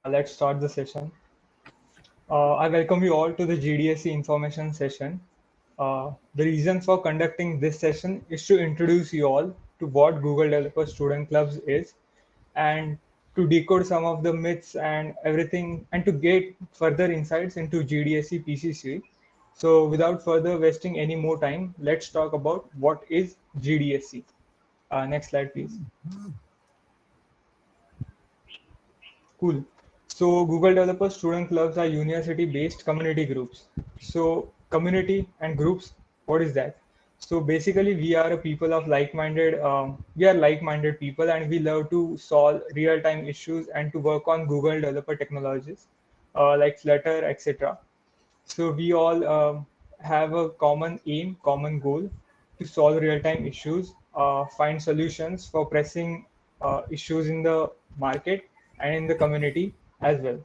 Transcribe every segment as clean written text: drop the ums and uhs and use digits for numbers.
Let's start the session. I welcome you all to the GDSC information session. The reason for conducting this session is to introduce you all to what Google Developer Student Clubs is and to decode some of the myths and everything and to get further insights into GDSC PCC. So without further wasting any more time, let's talk about what is GDSC. Next slide, please. Cool. So Google Developer Student Clubs are university-based community groups. So community and groups, what is that? So basically, we are a people of like-minded. We are like-minded people, and we love to solve real-time issues and to work on Google Developer technologies like Flutter, etc. So we all have a common aim, common goal to solve real-time issues, find solutions for pressing issues in the market and in the community as well.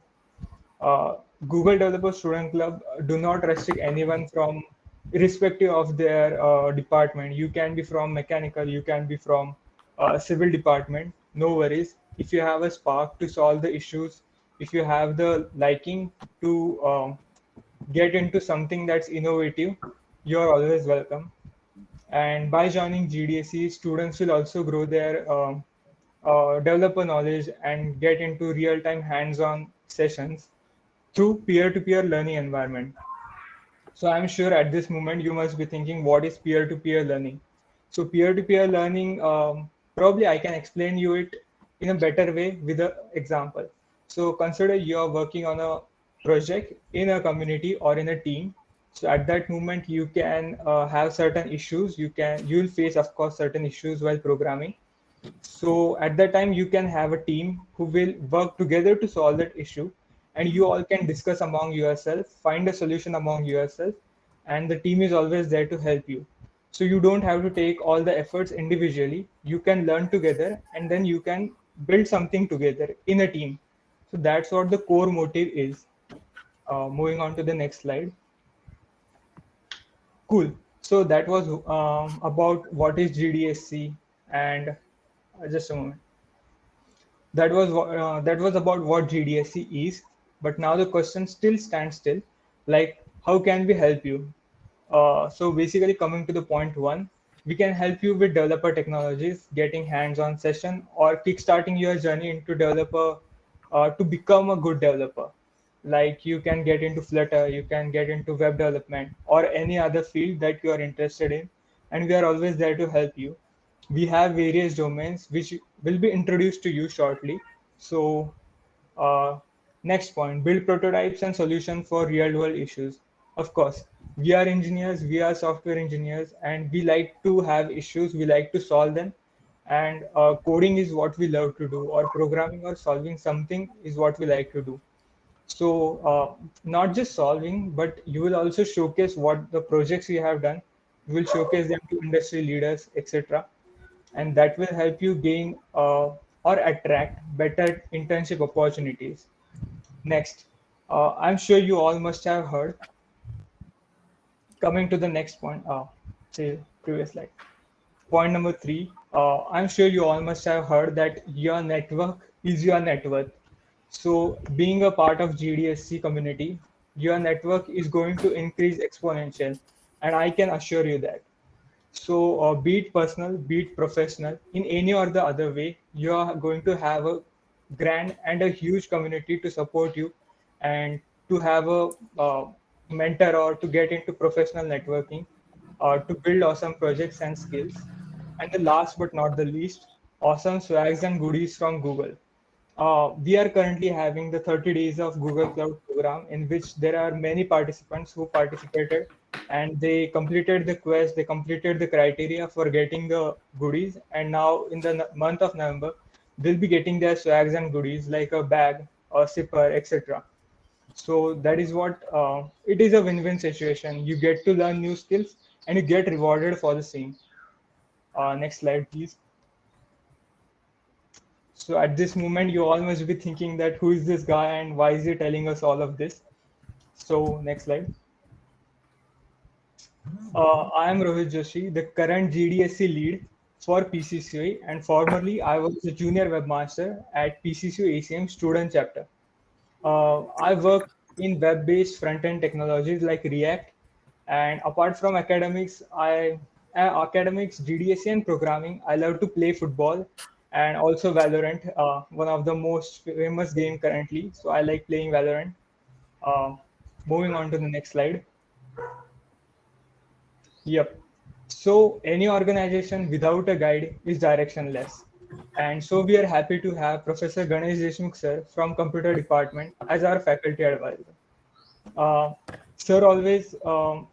Uh, Google Developer Student Club do not restrict anyone from irrespective of their department. You can be from mechanical, you can be from civil department. No worries. If you have a spark to solve the issues, if you have the liking to get into something that's innovative, you're always welcome. And by joining GDSC, students will also grow their developer knowledge and get into real-time hands-on sessions through peer-to-peer learning environment. So I'm sure at this moment you must be thinking, what is peer-to-peer learning? So peer-to-peer learning, probably I can explain you it in a better way with an example. So consider you are working on a project in a community or in a team. So at that moment you can have certain issues. You'll face, of course, certain issues while programming. So at that time, you can have a team who will work together to solve that issue, and you all can discuss among yourself, find a solution among yourself, and the team is always there to help you. So you don't have to take all the efforts individually. You can learn together, and then you can build something together in a team. So that's what the core motive is. Moving on to the next slide. Cool. So that was about what is GDSC, and just a moment. That was about what GDSC is, but now the question still stands still, like how can we help you? So basically, coming to the point one, we can help you with developer technologies, getting hands-on session, or kickstarting your journey into developer to become a good developer. Like you can get into Flutter, you can get into web development, or any other field that you are interested in, and we are always there to help you. We have various domains which will be introduced to you shortly. So uh, next point, build prototypes and solution for real world issues. Of course, we are engineers, we are software engineers, and we like to have issues, we like to solve them. And coding is what we love to do, or programming or solving something is what we like to do. So not just solving, but you will also showcase what the projects you have done. You will showcase them to industry leaders, etc., and that will help you gain or attract better internship opportunities. Next, I'm sure you all must have heard. Coming to the next point, say previous slide. Point number three, I'm sure you all must have heard that your network is your net worth. So being a part of GDSC community, your network is going to increase exponential, and I can assure you that. So be it personal, be it professional, in any or the other way, you are going to have a grand and a huge community to support you and to have a mentor or to get into professional networking to build awesome projects and skills. And the last but not the least, awesome swags and goodies from Google. We are currently having the 30 days of Google Cloud program in which there are many participants who participated and they completed the quest, they completed the criteria for getting the goodies. And now in the month of November, they'll be getting their swags and goodies like a bag or zipper, etc. So that is what it is, a win-win situation. You get to learn new skills and you get rewarded for the same. Next slide, please. So at this moment, you all must be thinking that who is this guy and why is he telling us all of this? So next slide. I am Rohit Joshi, the current GDSC lead for PCCA, and formerly I was the junior webmaster at PCCA ACM student chapter. I work in web-based front-end technologies like React, and apart from academics, GDSC and programming, I love to play football and also Valorant, one of the most famous game currently. So I like playing Valorant. Uh, Moving on to the next slide. Yep. So any organization without a guide is directionless. And so we are happy to have Professor Ganesh Deshmukh sir from Computer Department as our faculty advisor. Uh, Sir always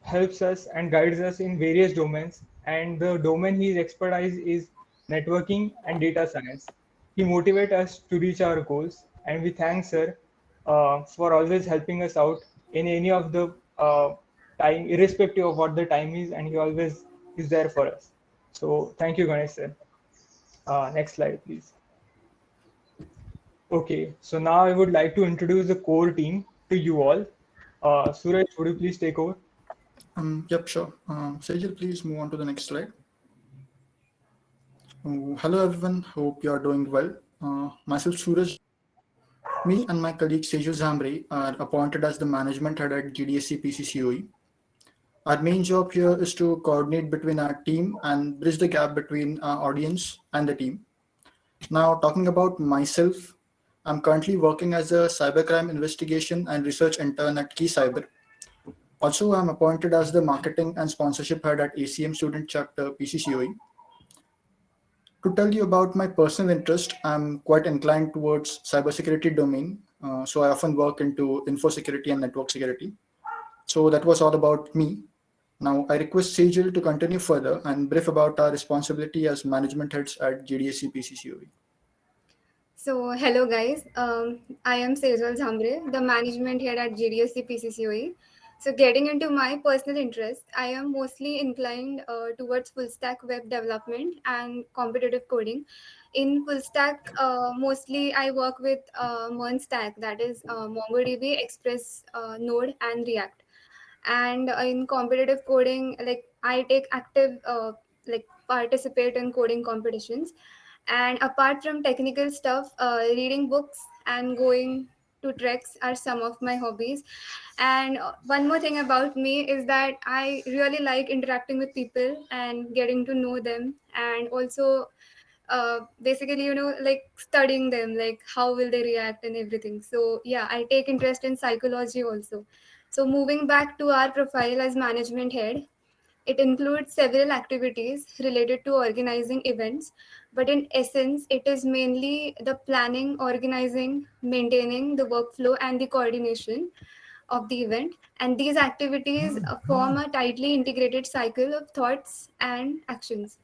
helps us and guides us in various domains, and the domain his expertise is networking and data science. He motivates us to reach our goals, and we thank Sir for always helping us out in any of the time, irrespective of what the time is, and he always is there for us. So thank you, Ganesh sir. Next slide, please. Okay, so now I would like to introduce the core team to you all. Suraj, would you please take over? Yep, sure. Sejal, please move on to the next slide. Hello, everyone. Hope you are doing well. Myself, Suraj. Me and my colleague Sejal Zambre are appointed as the management head at GDSC PCCOE. Our main job here is to coordinate between our team and bridge the gap between our audience and the team. Now, talking about myself, I'm currently working as a cybercrime investigation and research intern at Key Cyber. Also, I'm appointed as the marketing and sponsorship head at ACM Student Chapter PCCOE. To tell you about my personal interest, I'm quite inclined towards cybersecurity domain. So I often work into info security and network security. So that was all about me. Now I request Sejal to continue further and brief about our responsibility as management heads at GDSC PCCOE. So, hello guys. I am Sejal Zambre, the management here at GDSC PCCOE. So, getting into my personal interest, I am mostly inclined towards full stack web development and competitive coding. In full stack, mostly I work with MERN stack, that is MongoDB, Express, Node, and React. And in competitive coding, like I take active, participate in coding competitions. And apart from technical stuff, reading books and going to treks are some of my hobbies. And one more thing about me is that I really like interacting with people and getting to know them, and also basically, like studying them, like how will they react and everything. So yeah, I take interest in psychology also. So moving back to our profile as management head, it includes several activities related to organizing events, but in essence, it is mainly the planning, organizing, maintaining the workflow, and the coordination of the event. And these activities form a tightly integrated cycle of thoughts and actions.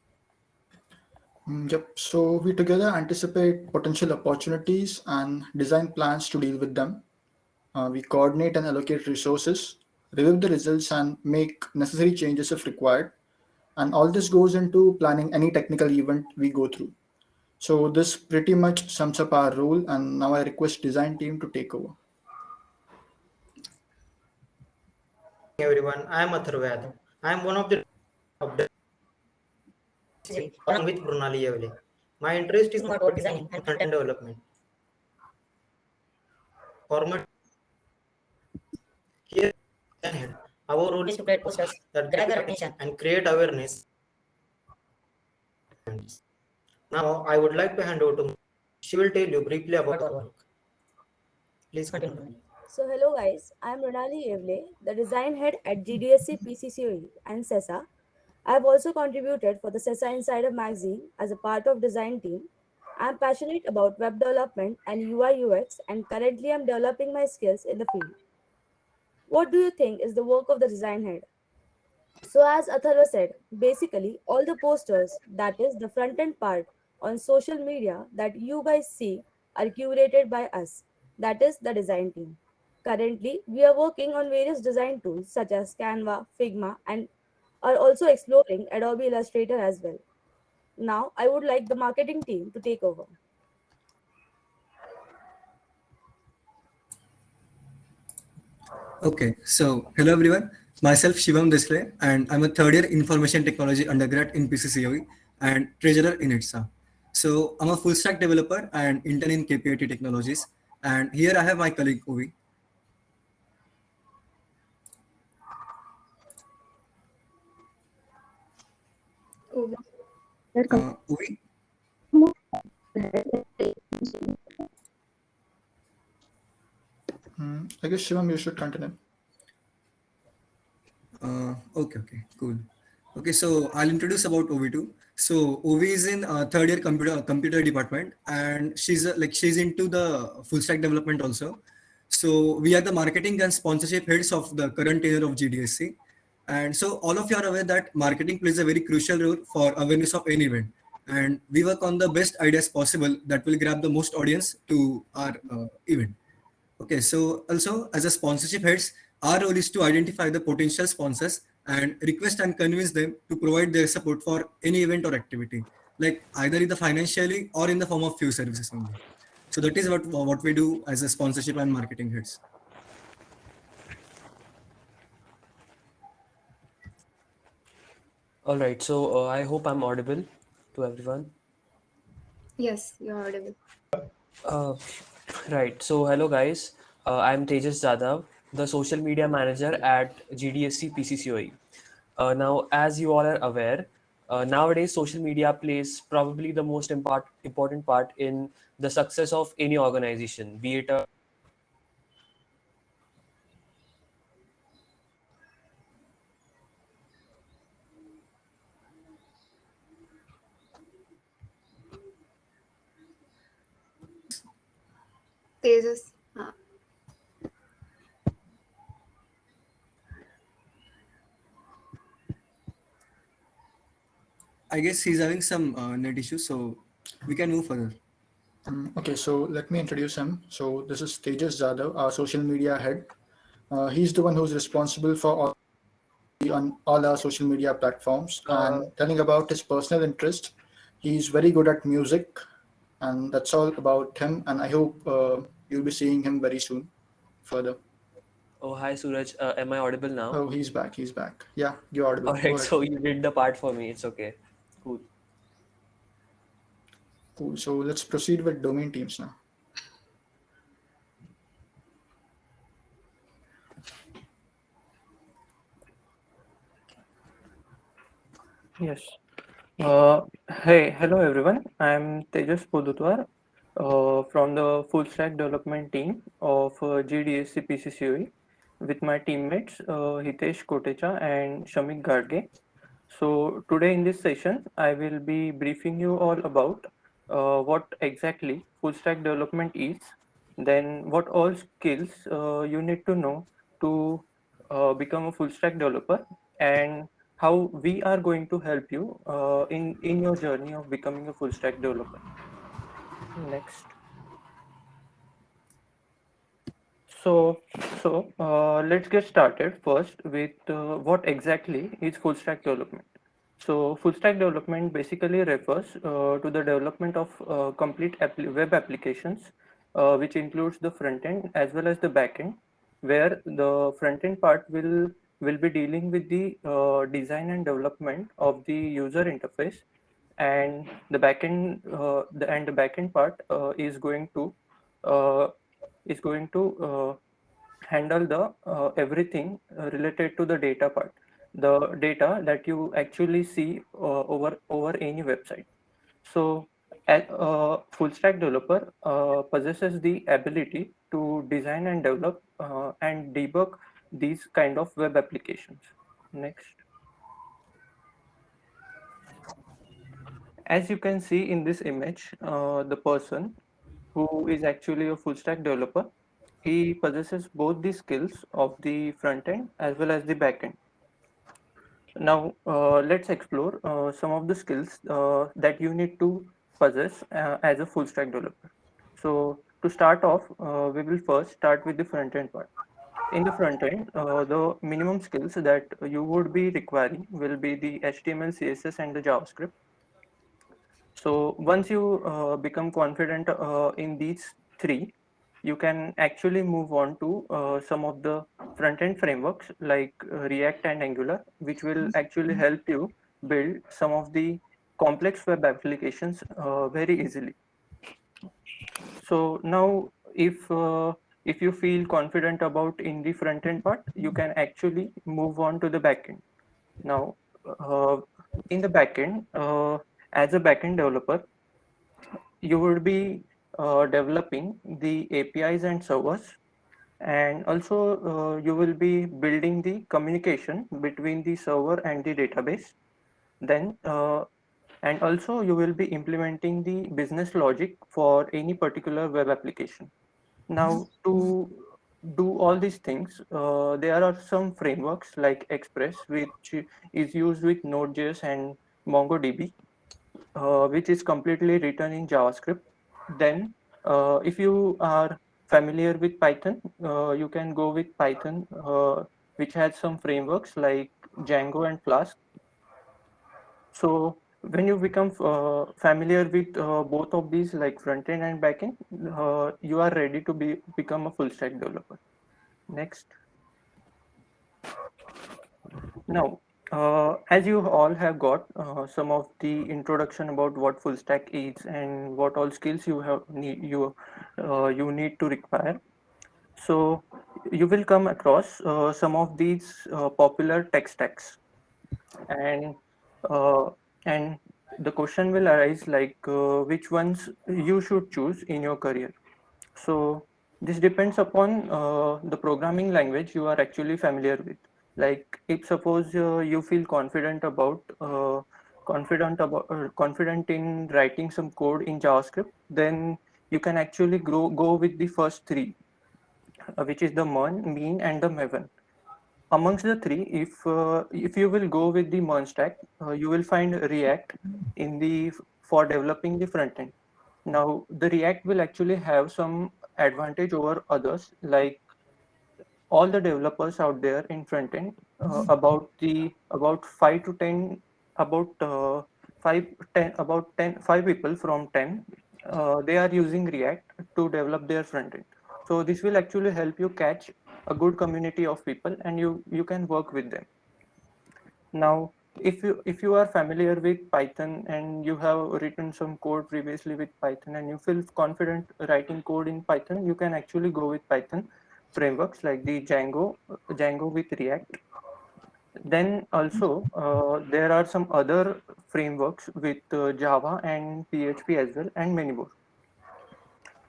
Yep. So we together anticipate potential opportunities and design plans to deal with them. We coordinate and allocate resources, review the results, and make necessary changes if required. And all this goes into planning any technical event we go through. So this pretty much sums up our role. And now I request design team to take over. Everyone, I am Atharv Yadav. I am one of the of the along with Brunali Yevle. My interest is more about designing and front-end development. Format here ahead. Our role is to create posters that grab their attention and create awareness. Now, I would like to hand over to. She will tell you briefly about our work. Please continue. So hello guys, I am Ronali Evle, the design head at GDSC PCCOE and CESA. I have also contributed for the CESA Insider magazine as a part of design team. I am passionate about web development and UI UX, and currently I am developing my skills in the field. What do you think is the work of the design head? So, as Atharva said, basically all the posters, that is the front end part on social media that you guys see, are curated by us, that is the design team. Currently, we are working on various design tools such as Canva, Figma, and are also exploring Adobe Illustrator as well. Now, I would like the marketing team to take over. Okay, so hello everyone. Myself Shivam Desle, and I'm a third year information technology undergrad in PCCOE and treasurer in ITSA. So I'm a full stack developer and intern in KPIT Technologies, And here I have my colleague Uvi. Over. Uvi, I guess Shivam, you should continue. okay, cool. Okay, so I'll introduce about OV2. So Ovi is in third year computer department, and she's into the full stack development also. So we are the marketing and sponsorship heads of the current year of GDSC. And so all of you are aware that marketing plays a very crucial role for awareness of any event. And we work on the best ideas possible that will grab the most audience to our event. Okay, so also as a sponsorship heads, our role is to identify the potential sponsors and request and convince them to provide their support for any event or activity, like either in the financially or in the form of few services only. So that is what we do as a sponsorship and marketing heads. All right, so I hope I'm audible to everyone. Yes, you're audible. Uh, right, so hello guys, I'm Tejas Jadhav, the social media manager at GDSC PCCOE. Now, as you all are aware, nowadays social media plays probably the most important part in the success of any organization, be it a Tejas. I guess he's having some net issues, so we can move further. Okay, so let me introduce him. So this is Tejas Jadhav, our social media head. He's the one who's responsible for on all our social media platforms. And telling about his personal interest, he's very good at music, and that's all about him. And I hope you'll be seeing him very soon. Further. Oh, hi Suraj, am I audible now? Oh, he's back. He's back. Yeah, you're audible. All Go right, ahead. so you did the part for me, it's okay. Cool. Cool. So let's proceed with domain teams now. Yes. Hello everyone. I'm Tejas Podutwar from the full stack development team of GDSC PCCOE with my teammates Hitesh Kotecha and Shamik Gadge. So today in this session, I will be briefing you all about what exactly full stack development is, then what all skills you need to know to become a full stack developer, and how we are going to help you in your journey of becoming a full stack developer. Next. So let's get started first with what exactly is full stack development. So full stack development basically refers to the development of complete web applications, which includes the front end as well as the back end, where the front end part will be dealing with the design and development of the user interface, and the backend the backend part uh, is going to handle the everything related to the data part, the data that you actually see over any website. So a full stack developer possesses the ability to design and develop and debug these kind of web applications. Next. As you can see in this image, the person who is actually a full stack developer, he possesses both the skills of the front end as well as the back end. Now, let's explore some of the skills that you need to possess as a full stack developer. So, to start off, we will first start with the front end part. In the front end, the minimum skills that you would be requiring will be the HTML, CSS, and the JavaScript. So once you become confident in these three, you can actually move on to some of the front-end frameworks like React and Angular, which will actually help you build some of the complex web applications very easily. So now if you feel confident about in the front end part, you can actually move on to the back end. Now, in the back end, as a backend developer, you would be developing the APIs and servers, and also you will be building the communication between the server and the database. Then, and also you will be implementing the business logic for any particular web application. Now, to do all these things, there are some frameworks like Express, which is used with Node.js and MongoDB, which is completely written in JavaScript. Then, if you are familiar with Python, you can go with Python, which has some frameworks like Django and Flask. So when you become familiar with both of these, like front end and back end, you are ready to become a full stack developer. Next. Now, as you all have got some of the introduction about what full stack is and what all skills you need to require. So you will come across some of these popular tech stacks, and uh, and the question will arise like which ones you should choose in your career. So this depends upon the programming language you are actually familiar with. Like if suppose you feel confident in writing some code in JavaScript, then you can actually go with the first three, which is the MERN, MEAN, and the Maven. Amongst the three, if you will go with the MERN stack, you will find React in the for developing the front end. Now, the React will actually have some advantage over others, like all the developers out there in front end, about 5 to 10, about 5 people from 10, they are using React to develop their front end. So this will actually help you catch a good community of people, and you can work with them. Now, if you are familiar with Python and you have written some code previously with Python and you feel confident writing code in Python, you can actually go with Python frameworks like the Django with React. Then also there are some other frameworks with Java and PHP as well, and many more.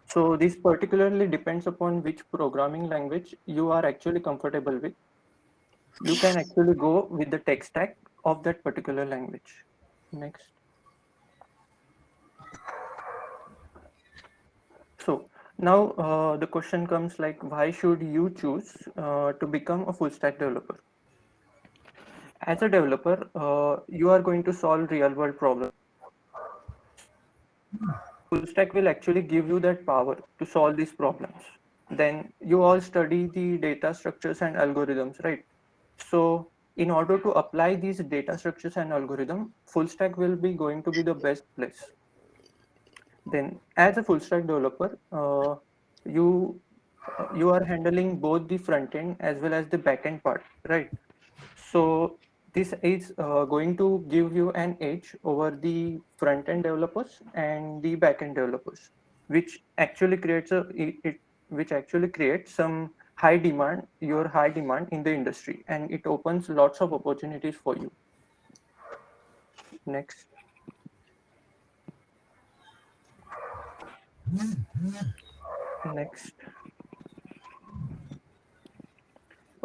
So this particularly depends upon which programming language you are actually comfortable with. You can actually go with the tech stack of that particular language. Next. So now the question comes like, why should you choose to become a full stack developer? As a developer, you are going to solve real world problems. Full stack will actually give you that power to solve these problems. Then you all study the data structures and algorithms, right? So in order to apply these data structures and algorithm, full stack will be going to be the best place. Then as a full stack developer, you are handling both the front end as well as the back end part, right? So this is going to give you an edge over the front end developers and the back end developers, which actually creates which actually creates some high demand in the industry, and it opens lots of opportunities for you. Next. Next.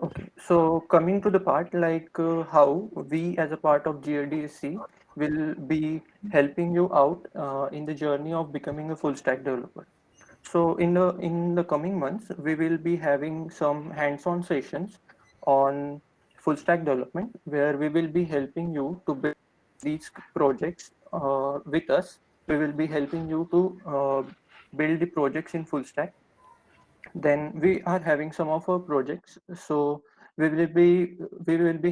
Okay, so coming to the part like how we as a part of GRDSC will be helping you out in the journey of becoming a full stack developer. So in the coming months, we will be having some hands-on sessions on full stack development, where we will be helping you to build these projects with us. We will be helping you to build the projects in full stack. Then we are having some of our projects, so we will be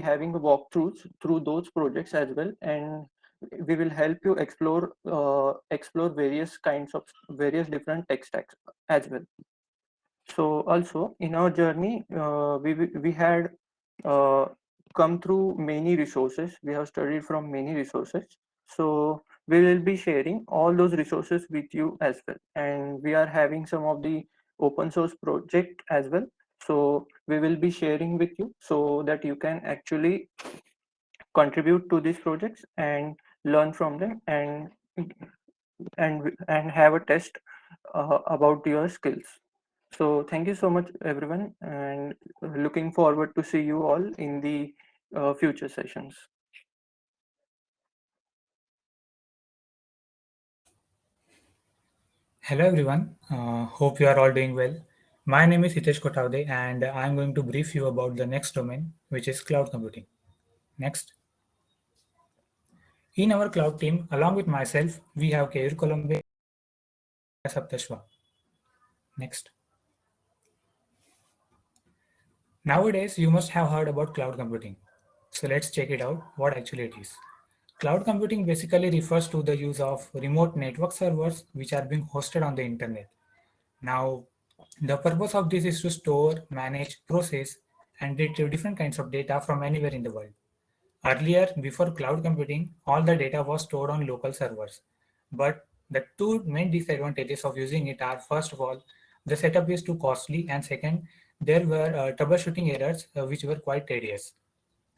having walkthroughs through those projects as well, and we will help you explore various different tech stacks as well. So also in our journey, we had uh, come through many resources. We have studied from many resources. So we will be sharing all those resources with you as well. And we are having some of the open source project as well. So we will be sharing with you so that you can actually contribute to these projects and learn from them and have a test about your skills. So thank you so much everyone, and looking forward to see you all in the future sessions. Hello everyone, hope you are all doing well. My name is Hitesh Kotavde and I am going to brief you about the next domain, which is cloud computing. Next. In our cloud team, along with myself, we have Keyur Colombe and Saptashva. Next. Nowadays, you must have heard about cloud computing. So let's check it out, what actually it is. Cloud computing basically refers to the use of remote network servers which are being hosted on the internet. Now, the purpose of this is to store, manage, process, and retrieve different kinds of data from anywhere in the world. Earlier, before cloud computing, all the data was stored on local servers. But the two main disadvantages of using it are, first of all, the setup is too costly, and second, there were troubleshooting errors which were quite tedious.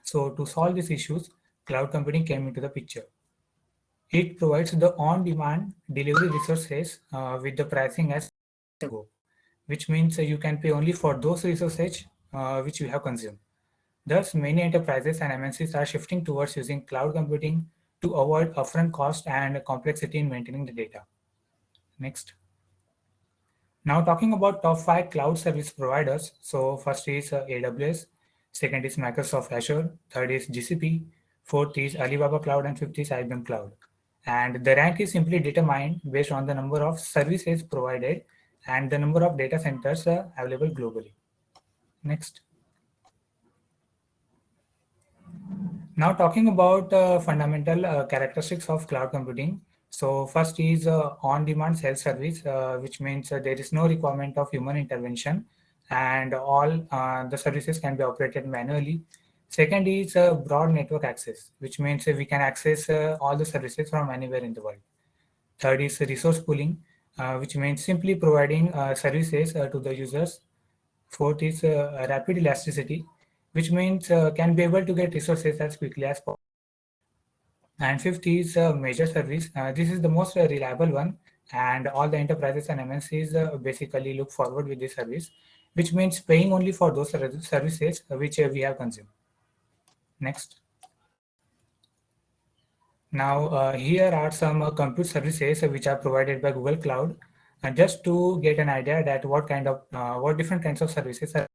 So to solve these issues, cloud computing came into the picture. It provides the on-demand delivery resources with the pricing as go, which means you can pay only for those resources which you have consumed. Thus, many enterprises and MNCs are shifting towards using cloud computing to avoid upfront cost and complexity in maintaining the data. Next. Now talking about top 5 cloud service providers. So first is AWS, second is Microsoft Azure, third is GCP, fourth is Alibaba Cloud, and fifth is IBM Cloud. And the rank is simply determined based on the number of services provided and the number of data centers available globally. Next. Now talking about fundamental characteristics of cloud computing. So first is on-demand self-service, which means there is no requirement of human intervention and all the services can be operated manually. Second is broad network access, which means we can access all the services from anywhere in the world. Third is resource pooling, which means simply providing services to the users. Fourth is rapid elasticity, which means can be able to get resources as quickly as possible. And fifth is major service. This is the most reliable one, and all the enterprises and MNCs basically look forward with this service, which means paying only for those services which we have consumed. Next. Now here are some compute services which are provided by Google Cloud, and just to get an idea that what different kinds of services are.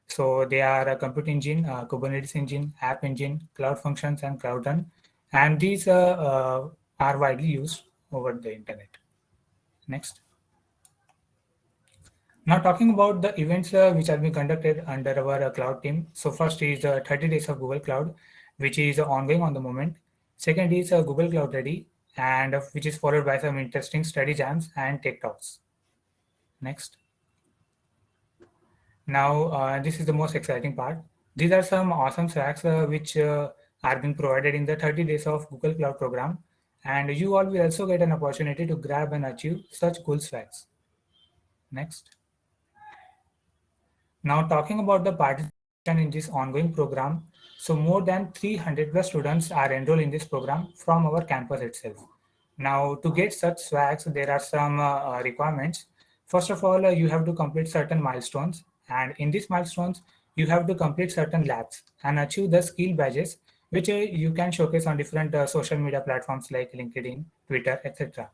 So they are a compute engine, Kubernetes engine, app engine, cloud functions, and cloud run. And these are widely used over the internet. Next. Now talking about the events which are being conducted under our cloud team. So first is 30 days of Google Cloud, which is ongoing on the moment. Second is Google Cloud Ready, and which is followed by some interesting study jams and tech talks. Next. Now, this is the most exciting part. These are some awesome tracks which are being provided in the 30 days of Google Cloud program. And you all will also get an opportunity to grab and achieve such cool swag. Next. Now talking about the participation in this ongoing program. So more than 300 plus students are enrolled in this program from our campus itself. Now to get such swags, there are some requirements. First of all, you have to complete certain milestones, and in these milestones, you have to complete certain labs and achieve the skill badges, which you can showcase on different social media platforms like LinkedIn, Twitter, etc.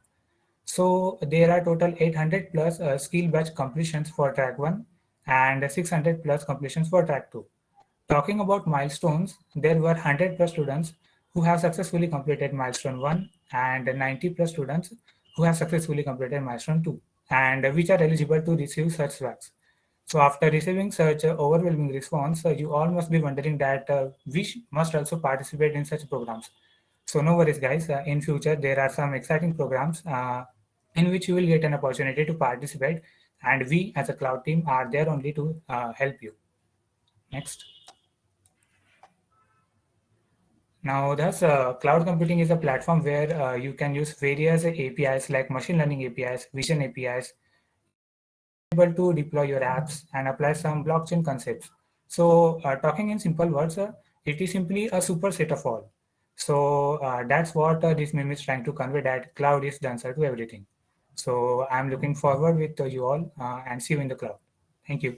So there are total 800 plus skill badge completions for track 1 and 600 plus completions for track 2. Talking about milestones, there were 100 plus students who have successfully completed milestone 1 and 90 plus students who have successfully completed milestone 2 and which are eligible to receive such swags. So after receiving such overwhelming response, you all must be wondering that we must also participate in such programs. So no worries guys, in future there are some exciting programs in which you will get an opportunity to participate, and we as a cloud team are there only to help you. Next. Now, thus, cloud computing is a platform where you can use various APIs like machine learning APIs, vision APIs, able to deploy your apps and apply some blockchain concepts. So talking in simple words, it is simply a super set of all. So that's what this meme is trying to convey, that cloud is the answer to everything. So I'm looking forward with you all and see you in the cloud. Thank you.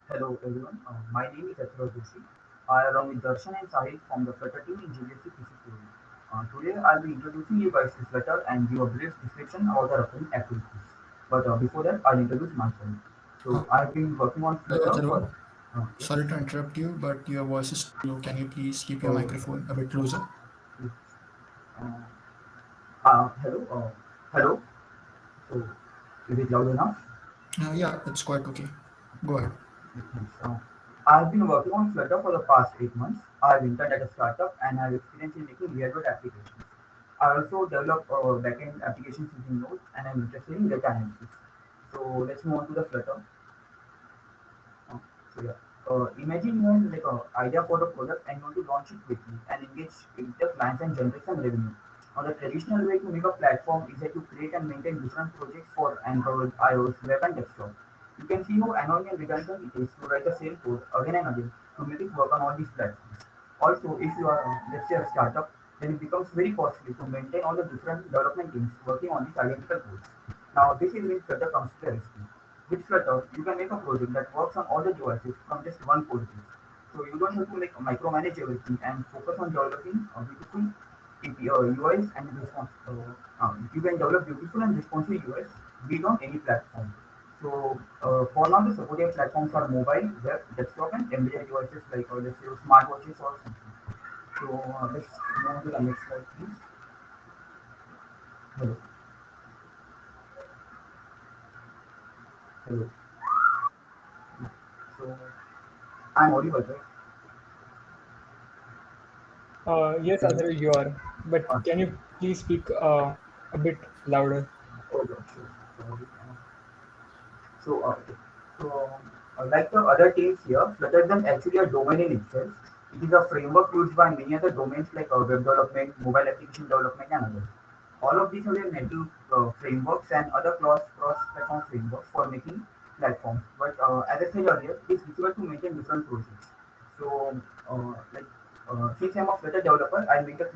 Hello everyone, my name is Athura Doshi. I along with Darshan and Sahil from the Flutter team in GDSC PCCOE. Today I'll be introducing you guys to Flutter and give a brief description about the upcoming activities. But before that, I'll introduce myself. So I've been working on Hello, Flutter Atharva. for... Sorry to interrupt you, but your voice is low. Can you please keep your microphone a bit closer? Hello, hello. So is it loud enough? Yeah, it's quite okay. Go ahead. Uh, I've been working on Flutter for the past 8 months. I've interned at a startup and have experience in making real-world applications. I also develop backend applications using Node and I'm interested in data analytics. So let's move on to the Flutter. Uh, so yeah, imagine you have like an idea for the product and you want to launch it quickly and engage with the clients and generate some revenue. Now the traditional way to make a platform is that you create and maintain different projects for Android, iOS, web and desktop. You can see how annoying and redundant it is to write the same code again and again to make it work on all these platforms. Also, if you are, let's say, a startup, then it becomes very costly to maintain all the different development teams working on these identical codes. Now, this is where Flutter comes to the rescue. With Flutter, you can make a project that works on all the devices from just one code base. So you don't have to like micromanage everything and focus on developing beautiful UIs and response. You can develop beautiful and responsive UIs built on any platform. So for now, the supported platforms are mobile, web, desktop, and embedded devices like let's say smartwatches or something. So let's move to the next slide, please. Hello. Hello. So I'm audible, right? Yes, Adhir, you are. But can you please speak a bit louder? Oh, yeah, sure. So, like the other teams here, Flutter is actually a domain in itself. It is a framework used by many other domains like web development, mobile application development, and others. All of these are their native frameworks and other cross-platform frameworks for making platforms. But as I said earlier, it is difficult to maintain different projects. So, since I'm a Flutter developer, I'll make the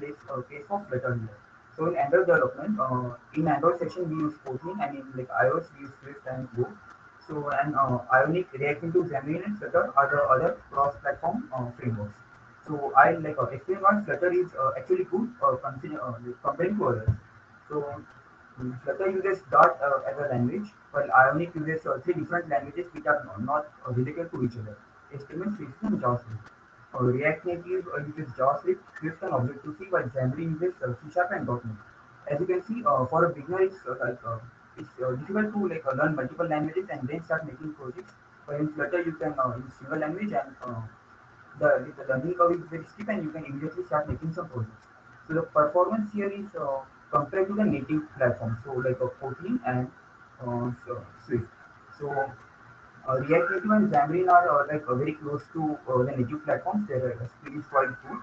case for Flutter here. So in Android development, in Android section we use Kotlin, and in like iOS we use Swift and Go. So and Ionic, React into Xamarin and Flutter are the other cross-platform frameworks. So I like explain why Flutter is actually good comparing to others. So Flutter uses Dart as a language, while Ionic uses three different languages which are not related to each other: HTML, CSS, and JavaScript. React Native uses JavaScript, Swift, and Objective-C, while Xamarin uses C# and .NET. As you can see, for a beginner, it's difficult to learn multiple languages and then start making projects. But in Flutter, you can use single language and the learning curve is very steep and you can immediately start making some projects. So the performance here is compared to the native platform, so like Kotlin and Swift. So React Native and Xamarin are very close to the native platforms. Their speed is quite good.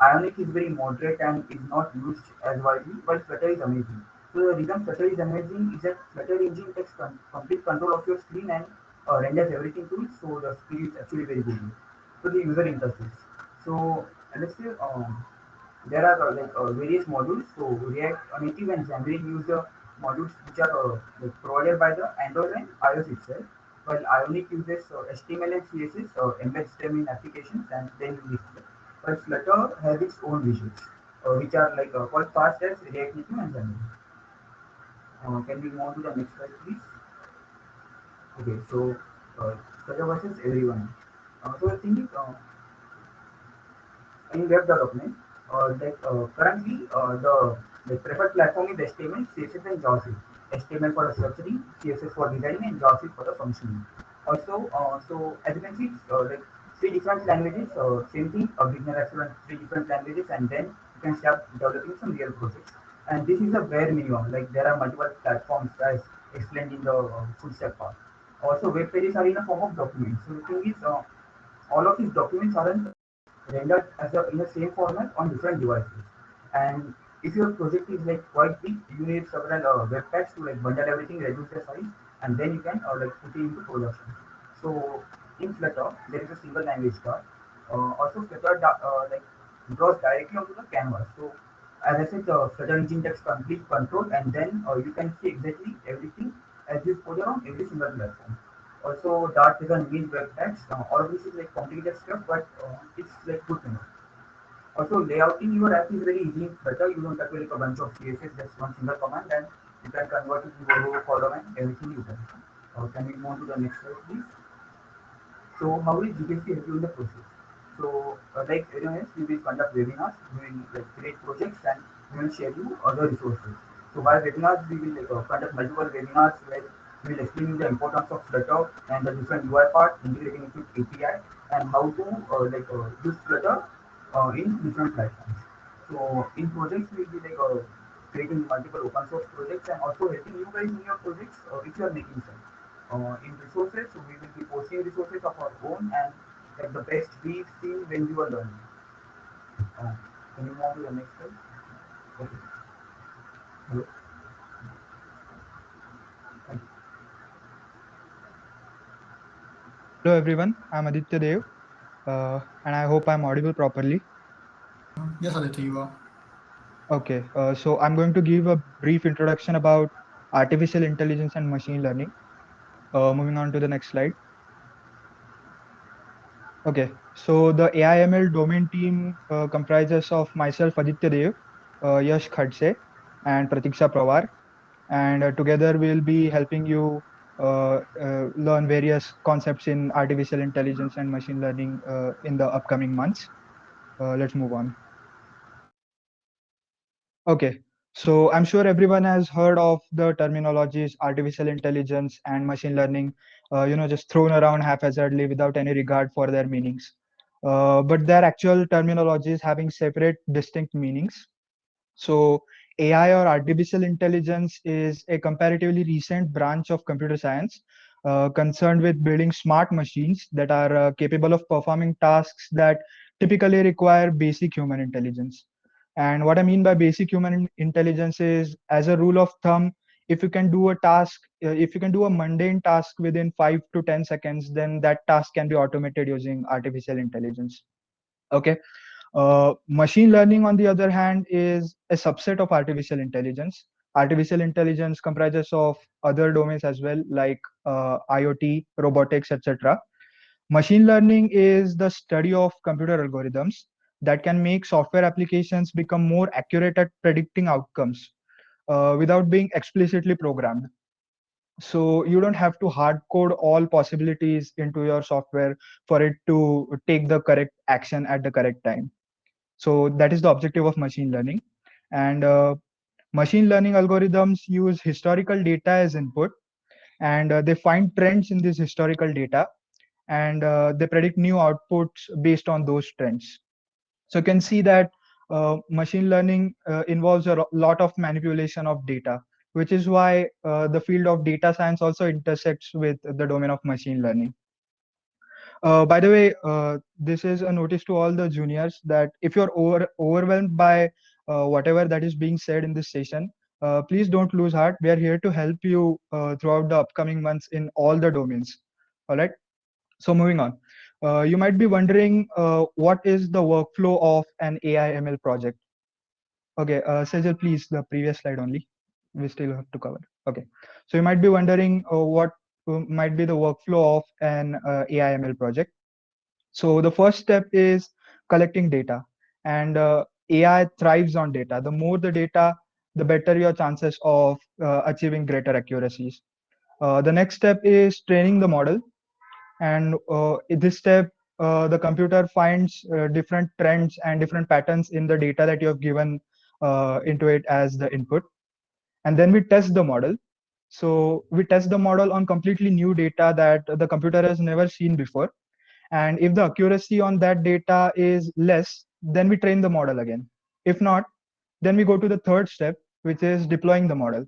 Ionic is very moderate and is not used as widely, but Flutter is amazing. So the reason Flutter is amazing is that Flutter engine takes complete control of your screen and renders everything to it. So the speed is actually very good. So the user interface. So let's say there are various modules. So React Native and Xamarin use the modules which are provided by the Android and iOS itself, while Ionic uses HTML and CSS, embeds them in applications and then display. But Flutter has its own visuals, which are called fast as React Native and Xamarin. Can we move on to the next slide, please? Okay, so Flutter versus everyone. So the thing is, in web development, currently the preferred platform is HTML, CSS, and JavaScript. HTML for the structuring, CSS for designing, and JavaScript for the functioning. Also, so as you can see, three different languages, same thing. A beginner has to learn three different languages, and then you can start developing some real projects. And this is a bare minimum. Like there are multiple platforms as explained in the full stack part. Also, web pages are in a form of documents. So the thing is, all of these documents aren't rendered in the same format on different devices. And If your project is like quite big, you need several web packs to like bundle everything, reduce the size, and then you can like put it into production. So in Flutter, there is a single language bar. Also, Flutter like draws directly onto the canvas. So as I said, the Flutter engine takes complete control, and then you can see exactly everything as you code on every single platform. Also, Dart is a main web packs. All of this is like complicated stuff, but it's like good to know. Also, layouting your app is very easy in Flutter. You don't have to like a bunch of CSS, just one single command, and you can convert it to row, column, and everything you can. Can we move on to the next slide, please? So, how will GPC help you in the process? So, like anyways, we will conduct webinars, we will like create projects, and we will share you other resources. So, while webinars, we will like, conduct multiple webinars where we will explain the importance of Flutter and the different UI parts, integrating it with API, and how to use Flutter in different platforms. So, in projects, we will be like creating multiple open source projects and also helping you guys in your projects if you are making some in resources. So we will be posting resources of our own and like the best we've seen when we were learning. Can you move on to the next slide? Okay. Hello. Thank you. Hello everyone, I'm Aditya Dev, and I hope I'm audible properly. Yes, Aditya, you are. Okay, so I'm going to give a brief introduction about artificial intelligence and machine learning. Moving on to the next slide. Okay, so the AI/ML domain team comprises of myself, Aditya Dev, Yash Khadse, and Pratiksha Pawar, and together we'll be helping you learn various concepts in artificial intelligence and machine learning in the upcoming months. Let's move on. Okay, so I'm sure everyone has heard of the terminologies artificial intelligence and machine learning, just thrown around haphazardly without any regard for their meanings. But their actual terminologies having separate, distinct meanings. So AI or artificial intelligence is a comparatively recent branch of computer science concerned with building smart machines that are capable of performing tasks that typically require basic human intelligence. And what I mean by basic human intelligence is, as a rule of thumb, if you can do a task, if you can do a mundane task within 5 to 10 seconds, then that task can be automated using artificial intelligence. Okay. Machine learning, on the other hand, is a subset of artificial intelligence. Artificial intelligence comprises of other domains as well, like IoT, robotics, etc. Machine learning is the study of computer algorithms that can make software applications become more accurate at predicting outcomes without being explicitly programmed. So you don't have to hard code all possibilities into your software for it to take the correct action at the correct time. So that is the objective of machine learning. And machine learning algorithms use historical data as input, and they find trends in this historical data, and they predict new outputs based on those trends. So you can see that machine learning involves a lot of manipulation of data, which is why the field of data science also intersects with the domain of machine learning. By the way, this is a notice to all the juniors that if you're overwhelmed by whatever that is being said in this session, please don't lose heart. We are here to help you throughout the upcoming months in all the domains. All right. So moving on, you might be wondering what is the workflow of an AI/ML project? Okay, Sejal, please, the previous slide only. We still have to cover. Okay, so you might be wondering what might be the workflow of an AI/ML project. So the first step is collecting data, and AI thrives on data. The more the data, the better your chances of achieving greater accuracies. The next step is training the model, and in this step, the computer finds different trends and different patterns in the data that you have given into it as the input. And then we test the model. So we test the model on completely new data that the computer has never seen before. And if the accuracy on that data is less, then we train the model again. If not, then we go to the third step, which is deploying the model.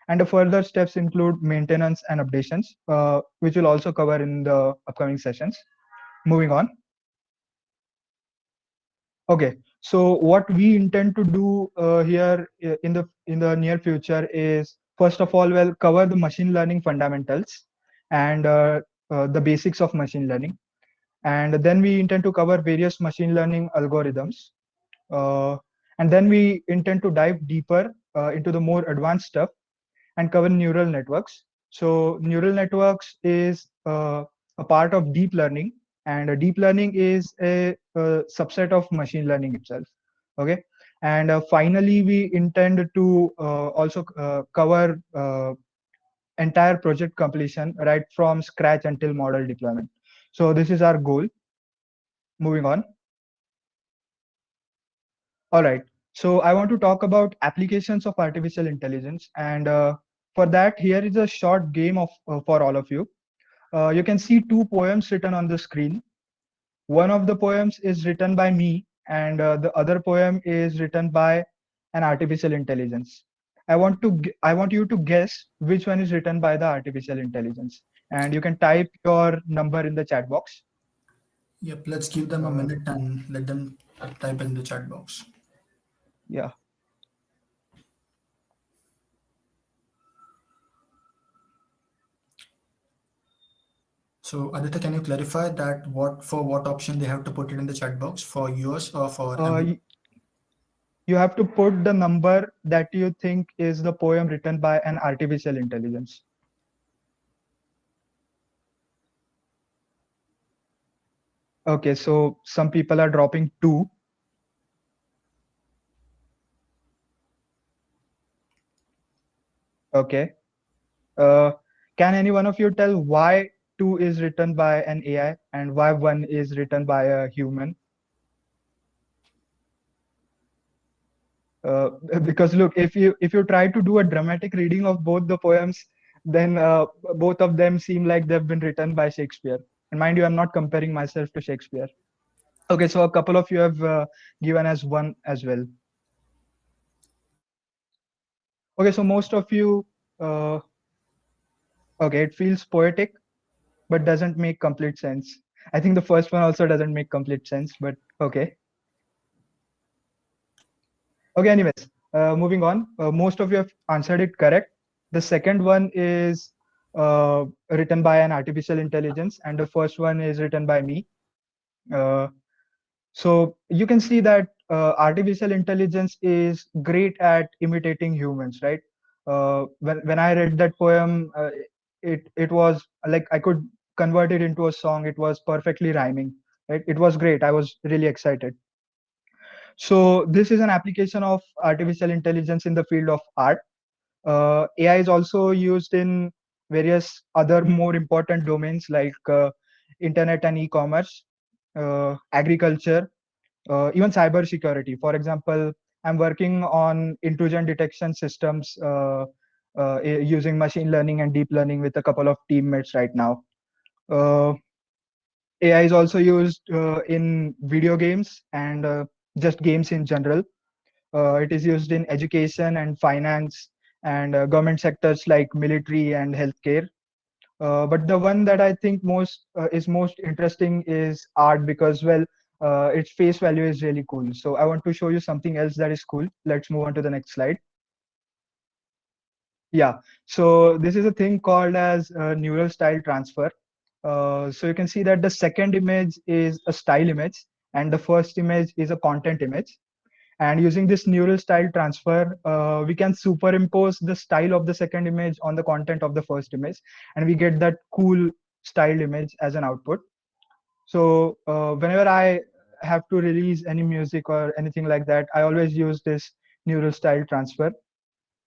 And the further steps include maintenance and updations, which we'll also cover in the upcoming sessions. Moving on. Okay, So what we intend to do here in the near future is, first of all, we'll cover the machine learning fundamentals and the basics of machine learning, and then we intend to cover various machine learning algorithms, uh, and then we intend to dive deeper into the more advanced stuff and cover neural networks. So neural networks is a part of deep learning, and deep learning is a subset of machine learning itself. Okay, and finally, we intend to also cover entire project completion right from scratch until model deployment. So this is our goal. Moving on. All right. So I want to talk about applications of artificial intelligence, and for that, here is a short game of for all of you. You can see two poems written on the screen. One of the poems is written by me, and the other poem is written by an artificial intelligence. I want you to guess which one is written by the artificial intelligence, and you can type your number in the chat box. Yep, let's give them a minute and let them type in the chat box. Yeah. So Aditya, can you clarify that what option they have to put it in the chat box, for yours or for everyone? You have to put the number that you think is the poem written by an artificial intelligence. Okay, so some people are dropping 2. Okay. Can any one of you tell why 2 is written by an AI and why 1 is written by a human? Because look, if you try to do a dramatic reading of both the poems, then both of them seem like they've been written by Shakespeare. And mind you, I'm not comparing myself to Shakespeare. Okay, so a couple of you have given as 1 as well. Okay, so most of you, okay, it feels poetic, but doesn't make complete sense. I think the first one also doesn't make complete sense, but okay. Okay, anyways, moving on. Most of you have answered it correct. The second one is written by an artificial intelligence, and the first one is written by me. Uh, so you can see that artificial intelligence is great at imitating humans, right? When I read that poem, it was like I could convert it into a song. It was perfectly rhyming, right? It was great. I was really excited. So this is an application of artificial intelligence in the field of art. AI is also used in various other more important domains like internet and e-commerce, agriculture, even cyber security. For example, I'm working on intrusion detection systems using machine learning and deep learning with a couple of teammates right now. AI is also used in video games and just games in general. It is used in education and finance and government sectors like military and healthcare. But the one that I think is most interesting is art because, well, its face value is really cool. So I want to show you something else that is cool. Let's move on to the next slide. Yeah, so this is a thing called as neural style transfer. So you can see that the second image is a style image and the first image is a content image. And using this neural style transfer, we can superimpose the style of the second image on the content of the first image, and we get that cool styled image as an output. So whenever I have to release any music or anything like that, I always use this neural style transfer.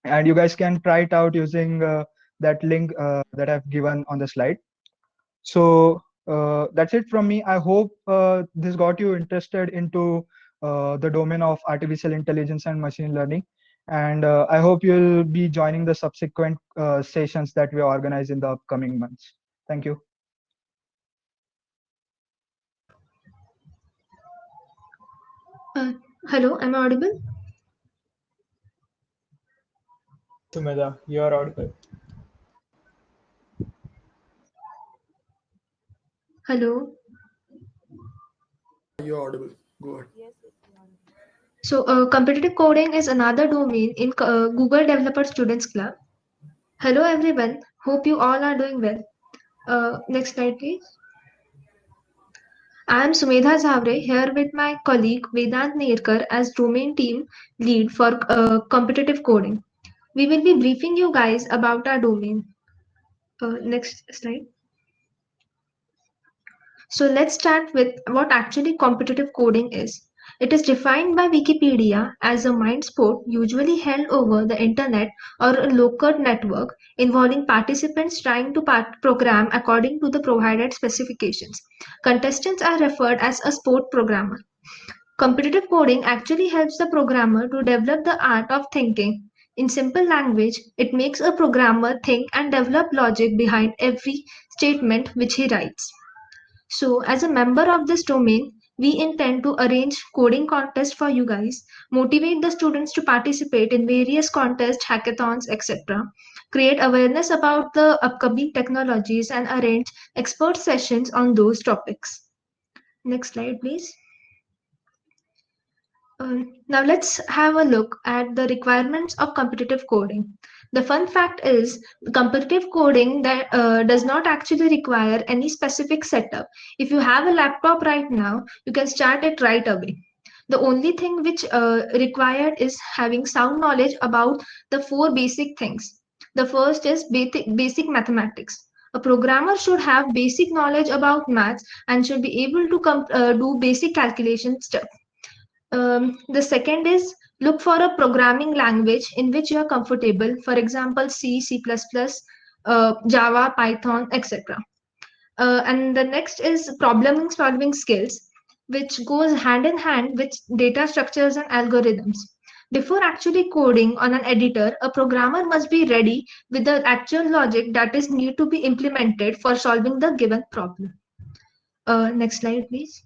And you guys can try it out using that link that I've given on the slide. So that's it from me. I hope this got you interested into the domain of artificial intelligence and machine learning. And I hope you'll be joining the subsequent sessions that we organize in the upcoming months. Thank you. Hello, am I audible? Sumedha, you are audible. Hello. You're audible. Go ahead. Yes, yes, you're audible. Competitive coding is another domain in Google Developer Students Club. Hello everyone, hope you all are doing well. Next slide please. I am Sumedha Zavre here with my colleague Vedant Nerkar as domain team lead for competitive coding. We will be briefing you guys about our domain. Next slide. So let's start with what actually competitive coding is. It is defined by Wikipedia as a mind sport usually held over the internet or a local network involving participants trying to program according to the provided specifications. Contestants are referred as a sport programmer. Competitive coding actually helps the programmer to develop the art of thinking. In simple language, it makes a programmer think and develop logic behind every statement which he writes. So, as a member of this domain, we intend to arrange coding contests for you guys, motivate the students to participate in various contests, hackathons, etc., create awareness about the upcoming technologies, and arrange expert sessions on those topics. Next slide, please. Now let's have a look at the requirements of competitive coding. The fun fact is competitive coding that does not actually require any specific setup. If you have a laptop right now, you can start it right away. The only thing which required is having sound knowledge about the four basic things. The first is basic mathematics. A programmer should have basic knowledge about maths and should be able to do basic calculation stuff. The second is look for a programming language in which you are comfortable, for example, C, C++, Java, Python, etc. And the next is problem solving skills, which goes hand in hand with data structures and algorithms. Before actually coding on an editor, a programmer must be ready with the actual logic that is need to be implemented for solving the given problem. Next slide, please.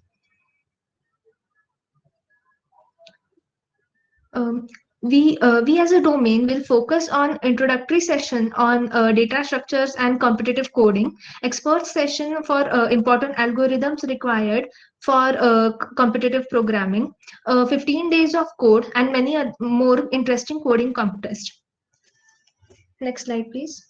We as a domain will focus on introductory session on data structures and competitive coding, expert session for important algorithms required for competitive programming, 15 days of code, and many more interesting coding contests. Next slide, please.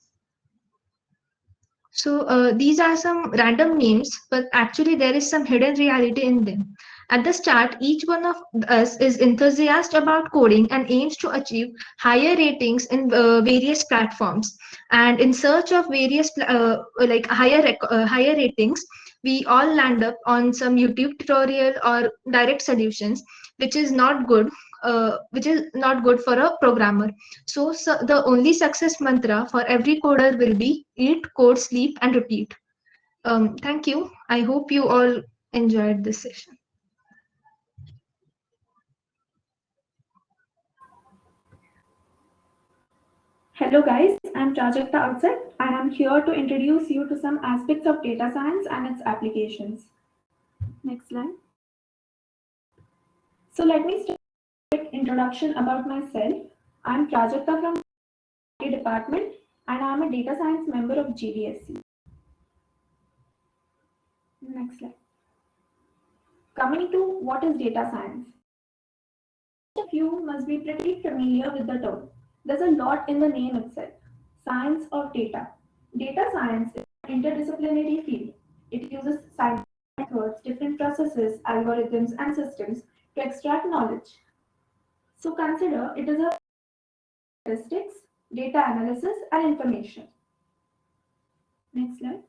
So these are some random names, but actually there is some hidden reality in them. At the start, each one of us is enthusiastic about coding and aims to achieve higher ratings in various platforms. And in search of various higher ratings, we all land up on some YouTube tutorial or direct solutions, which is not good. Which is not good for a programmer. So the only success mantra for every coder will be eat, code, sleep, and repeat. Thank you. I hope you all enjoyed this session. Hello guys, I'm Prajakta Avsar and I'm here to introduce you to some aspects of data science and its applications. Next slide. So let me start with a quick introduction about myself. I'm Prajakta from IT department and I'm a data science member of GDSC. Next slide. Coming to what is data science. Most of you must be pretty familiar with the term. There's a lot in the name itself. Science of data. Data science is an interdisciplinary field. It uses scientific methods, different processes, algorithms, and systems to extract knowledge. So consider it is a statistics, data analysis, and information. Next slide.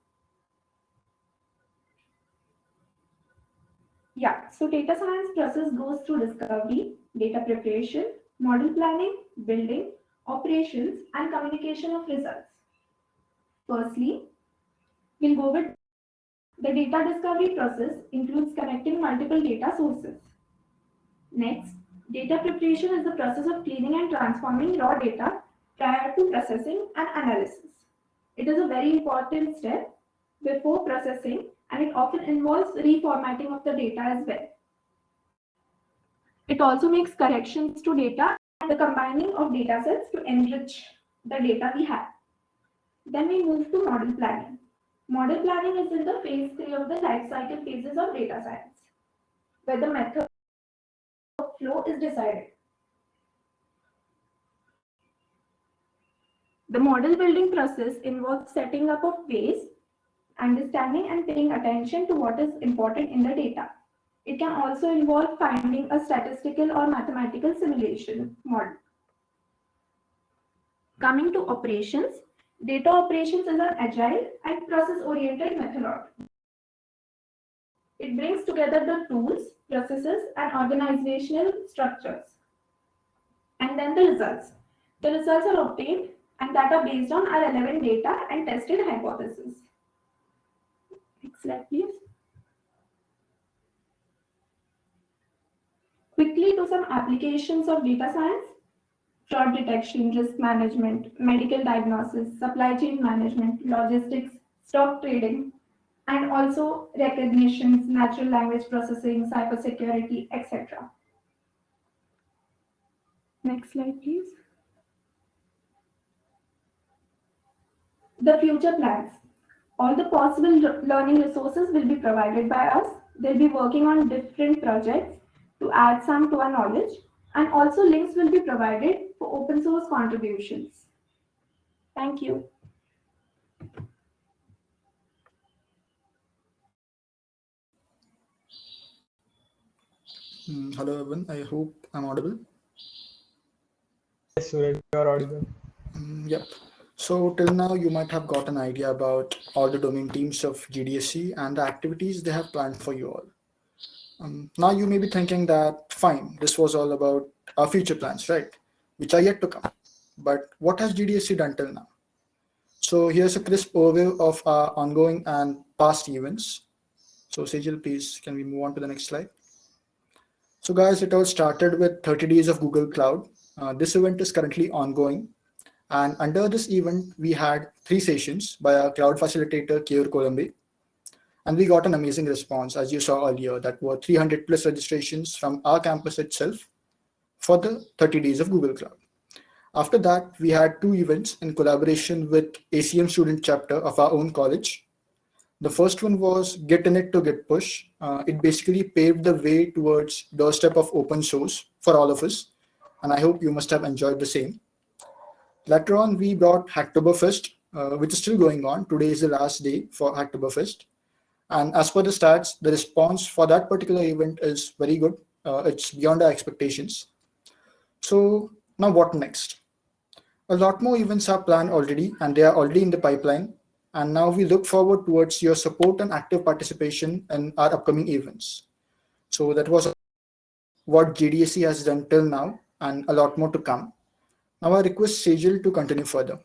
Yeah, so data science process goes through discovery, data preparation, model planning, building, operations, and communication of results. Firstly, we'll go with the data discovery process includes connecting multiple data sources. Next, data preparation is the process of cleaning and transforming raw data prior to processing and analysis. It is a very important step before processing and it often involves reformatting of the data as well. It also makes corrections to data and the combining of data sets to enrich the data we have. Then we move to model planning. Model planning is in the phase 3 of the life cycle phases of data science, where the method workflow is decided. The model building process involves setting up of ways, understanding and paying attention to what is important in the data. It can also involve finding a statistical or mathematical simulation model. Coming to operations, data operations is an agile and process-oriented method. It brings together the tools, processes, and organizational structures. And then the results. The results are obtained and that are based on our relevant data and tested hypotheses. Next slide, please. Quickly to some applications of data science: fraud detection, risk management, medical diagnosis, supply chain management, logistics, stock trading, and also recognitions, natural language processing, cybersecurity, etc. Next slide, please. The future plans. All the possible learning resources will be provided by us. They'll be working on different projects to add some to our knowledge, and also links will be provided for open source contributions. Thank you. Hello, everyone. I hope I'm audible. Yes, Suraj, you are audible. Yep. So till now, you might have got an idea about all the domain teams of GDSC and the activities they have planned for you all. Now you may be thinking that, fine, this was all about our future plans, right? Which are yet to come. But what has GDSC done till now? So here's a crisp overview of our ongoing and past events. So Sejal, please, can we move on to the next slide? So guys, it all started with 30 days of Google Cloud. This event is currently ongoing. And under this event, we had 3 sessions by our cloud facilitator, Keyur Colombe. And we got an amazing response, as you saw earlier, that were 300 plus registrations from our campus itself for the 30 days of Google Cloud. After that, we had 2 events in collaboration with ACM student chapter of our own college. The first one was Get in It to Get Push. It basically paved the way towards doorstep of open source for all of us. And I hope you must have enjoyed the same. Later on, we brought Hacktoberfest, which is still going on. Today is the last day for Hacktoberfest. And as per the stats, the response for that particular event is very good. It's beyond our expectations. So now what next? A lot more events are planned already, and they are already in the pipeline. And now we look forward towards your support and active participation in our upcoming events. So that was what GDSC has done till now, and a lot more to come. Now I request Sejal to continue further.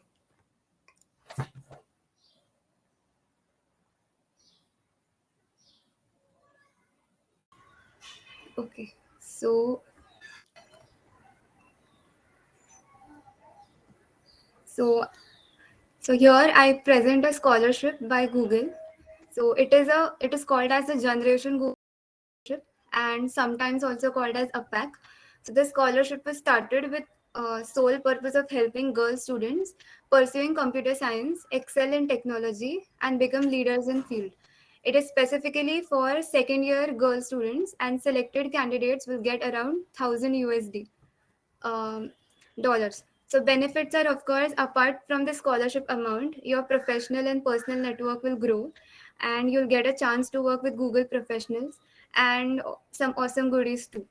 Okay, so here I present a scholarship by Google. So it is called as the Generation Google Scholarship, and sometimes also called as APAC. So the scholarship was started with sole purpose of helping girl students pursuing computer science, excel in technology, and become leaders in field. It is specifically for second year girl students, and selected candidates will get around 1000 USD dollars. So benefits are, of course, apart from the scholarship amount, your professional and personal network will grow, and you'll get a chance to work with Google professionals and some awesome goodies too.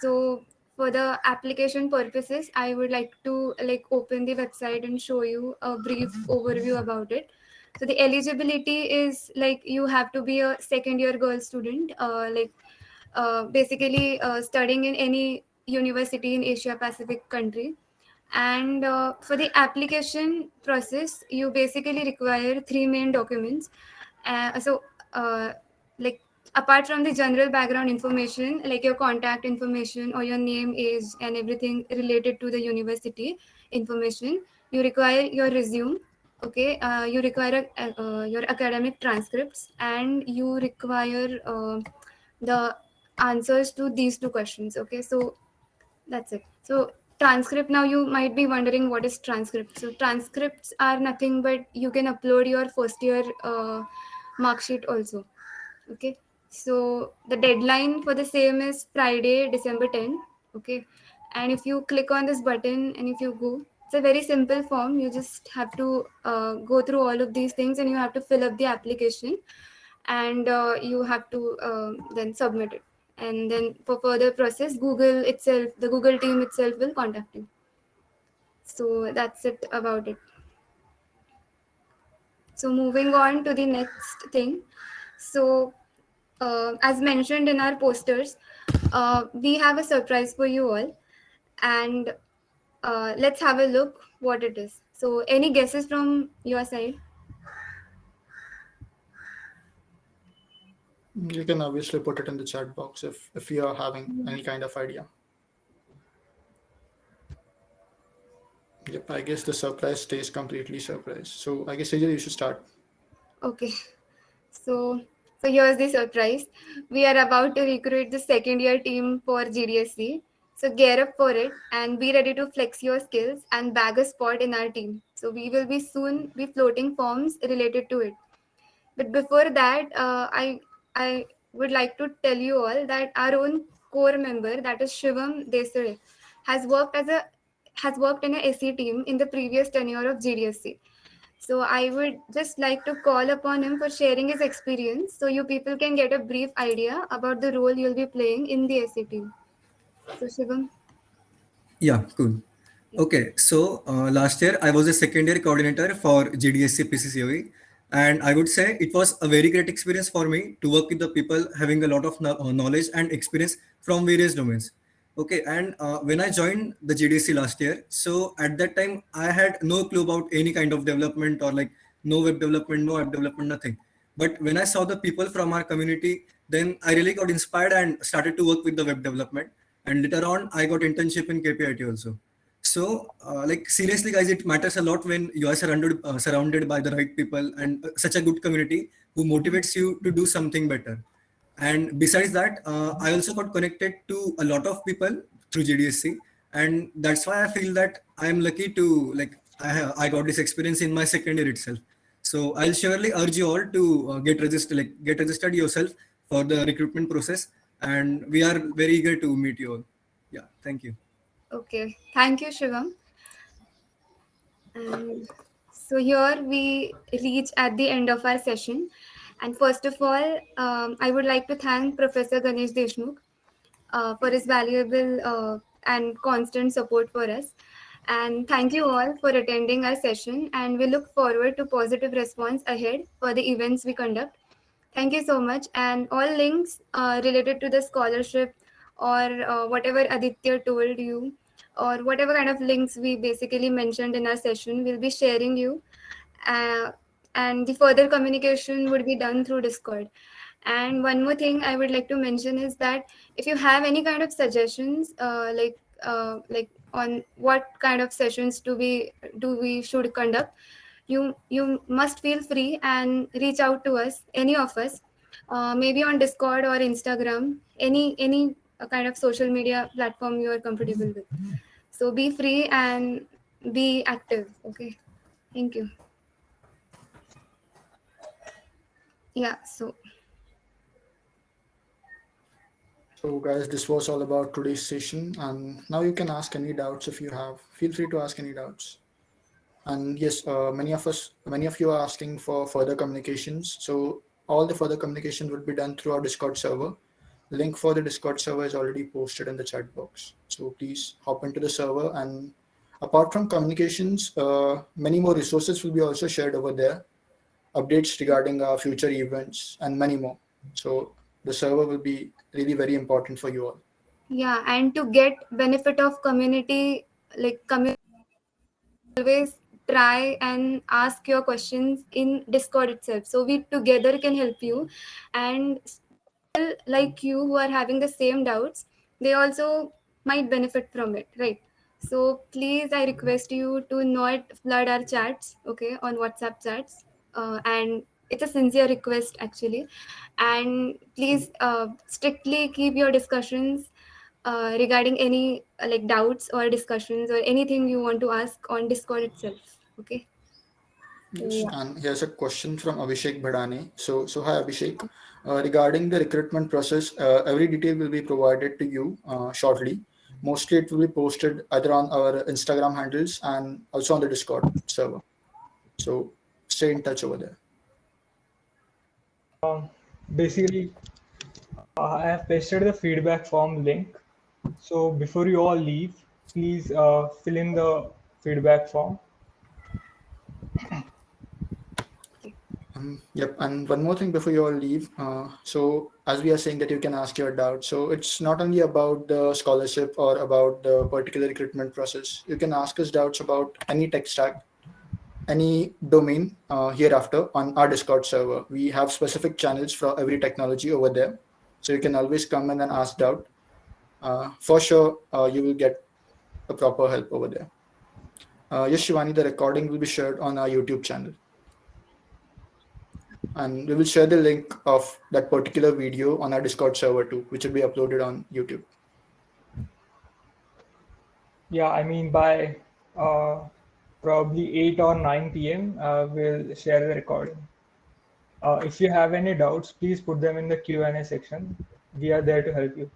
So for the application purposes, I would like to open the website and show you a brief overview about it. So the eligibility is you have to be a second year girl student, basically studying in any university in Asia Pacific country. And for the application process, you basically require 3 main documents. Like apart from the general background information, like your contact information or your name, age, and everything related to the university information, you require your resume. Okay, you require your academic transcripts, and you require the answers to these 2 questions. Okay, so that's it. So transcript, now you might be wondering what is transcript. So transcripts are nothing but you can upload your first year mark sheet also. Okay, So the deadline for the same is Friday, December 10. Okay. And if you click on this button and if you go, it's a very simple form. You just have to go through all of these things and you have to fill up the application and you have to then submit it. And then for further process, Google itself, the Google team itself will contact you. So that's it about it. So moving on to the next thing. So as mentioned in our posters, we have a surprise for you all, and let's have a look what it is. So any guesses from your side? You can obviously put it in the chat box if you are having any kind of idea. Yep, I guess the surprise stays completely surprise. So I guess Sejal, you should start. Okay. So here's the surprise. We are about to recruit the second year team for GDSC. So gear up for it and be ready to flex your skills and bag a spot in our team. So we will be soon be floating forms related to it. But before that, I would like to tell you all that our own core member, that is Shivam Desai, has worked in a SE team in the previous tenure of GDSC. So I would just like to call upon him for sharing his experience, so you people can get a brief idea about the role you'll be playing in the SE team. So Shivam. Yeah, cool. Okay, so last year I was a second year coordinator for GDSC PCCOE, and I would say it was a very great experience for me to work with the people having a lot of knowledge and experience from various domains. Okay, and when I joined the GDSC last year, so at that time I had no clue about any kind of development or like no web development, no app development, nothing. But when I saw the people from our community, then I really got inspired and started to work with the web development. And later on, I got internship in KPIT also. So, like seriously, guys, it matters a lot when you are surrounded by the right people and such a good community who motivates you to do something better. And besides that, I also got connected to a lot of people through GDSC, and that's why I feel that I am lucky to like I got this experience in my second year itself. So I'll surely urge you all to get registered yourself for the recruitment process, and we are very eager to meet you all. Yeah, thank you. Okay, thank you, Shivam. And so here we reach at the end of our session. And first of all, I would like to thank Professor Ganesh Deshmukh for his valuable and constant support for us. And thank you all for attending our session. And we look forward to positive response ahead for the events we conduct. Thank you so much. And all links related to the scholarship or whatever Aditya told you, or whatever kind of links we basically mentioned in our session, we'll be sharing you. Uh, and the further communication would be done through Discord. And one more thing I would like to mention is that if you have any kind of suggestions, like on what kind of sessions do we should conduct, you must feel free and reach out to us, any of us, maybe on Discord or Instagram, any kind of social media platform you are comfortable with. So be free and be active. Okay, thank you. Yeah, so So guys, this was all about today's session, and now you can ask any doubts if you have. Feel free to ask any doubts. And yes, many of you are asking for further communications. So all the further communication will be done through our Discord server. Link for the Discord server is already posted in the chat box. So please hop into the server. And apart from communications, many more resources will be also shared over there. Updates regarding our future events and many more. So the server will be really very important for you all. yeah, and to get benefit of community, like community, always try and ask your questions in Discord itself. So we together can help you, and people like you who are having the same doubts, they also might benefit from it, right? So please, I request you to not flood our chats, okay, on WhatsApp chats, and it's a sincere request actually. And please strictly keep your discussions regarding any like doubts or discussions or anything you want to ask on Discord itself. Okay. Yes, Yeah. and here's a question from Abhishek Bhadane. So hi Abhishek. Regarding the recruitment process, every detail will be provided to you shortly. Mostly it will be posted either on our Instagram handles and also on the Discord server. So stay in touch over there. Basically, I have pasted the feedback form link. So before you all leave, please fill in the feedback form. Yep, and one more thing before you all leave. So, as we are saying that you can ask your doubts, so it's not only about the scholarship or about the particular recruitment process. You can ask us doubts about any tech stack, any domain hereafter on our Discord server. We have specific channels for every technology over there. So, you can always come in and ask doubt. For sure, you will get a proper help over there. Yes, Shivani, the recording will be shared on our YouTube channel. And we will share the link of that particular video on our Discord server too, which will be uploaded on YouTube. Yeah, I mean by probably 8 or 9 p.m. We'll share the recording. If you have any doubts, please put them in the Q&A section. We are there to help you.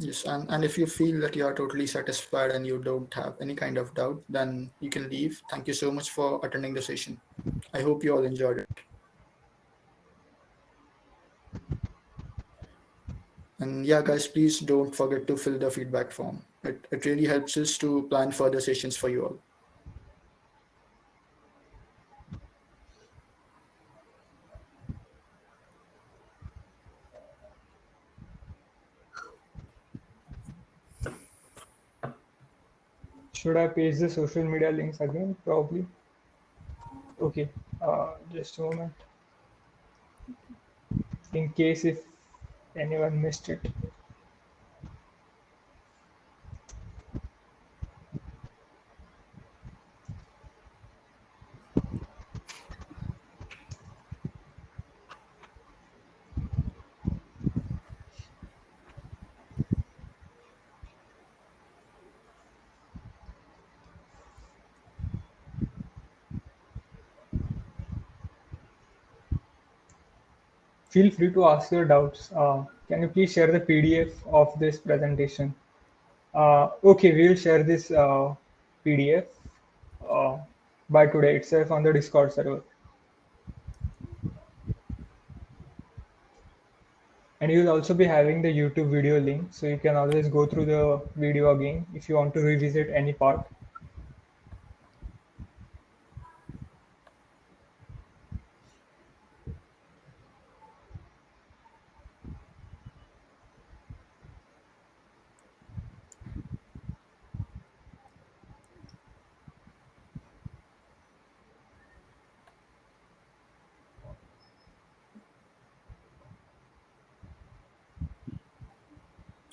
Yes, and if you feel that you are totally satisfied and you don't have any kind of doubt, then you can leave. Thank you so much for attending the session. I hope you all enjoyed it. And yeah, guys, please don't forget to fill the feedback form. It really helps us to plan further sessions for you all. Should I paste the social media links again? Probably. Okay, just a moment. In case if anyone missed it. Feel free to ask your doubts. Can you please share the PDF of this presentation? Okay, we will share this PDF uh, by today itself on the Discord server. And you will also be having the YouTube video link, so you can always go through the video again if you want to revisit any part.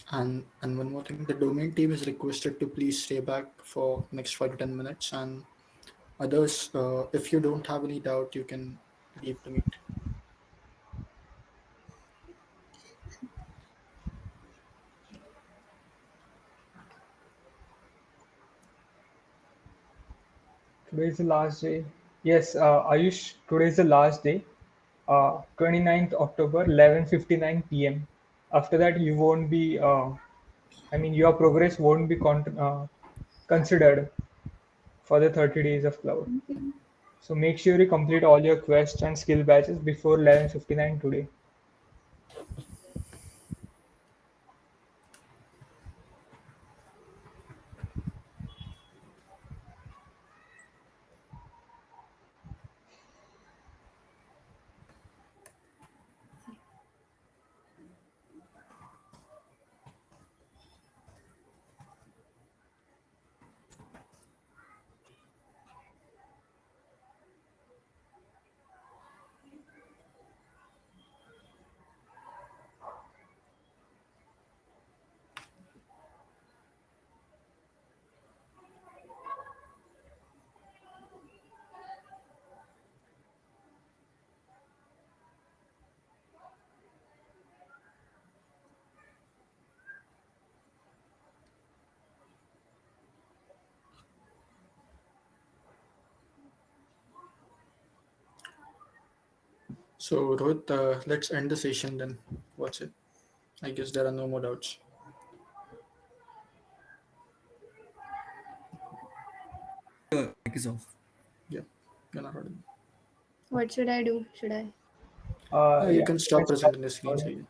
And one more thing, the domain team is requested to please stay back for next 5 to 10 minutes. And others, if you don't have any doubt, you can leave the meet. Today is the last day. Yes, Ayush, today is the last day. 29th October, 11:59 p.m. After that, you won't be, I mean, your progress won't be considered for the 30 days of cloud. So make sure you complete all your quests and skill batches before 11:59 today. So Rohit, let's end the session then. What's it? I guess there are no more doubts. Mic is off. Yeah, you're not audible. What should I do? Should I? You Yeah, can stop let's presenting the stop. screen.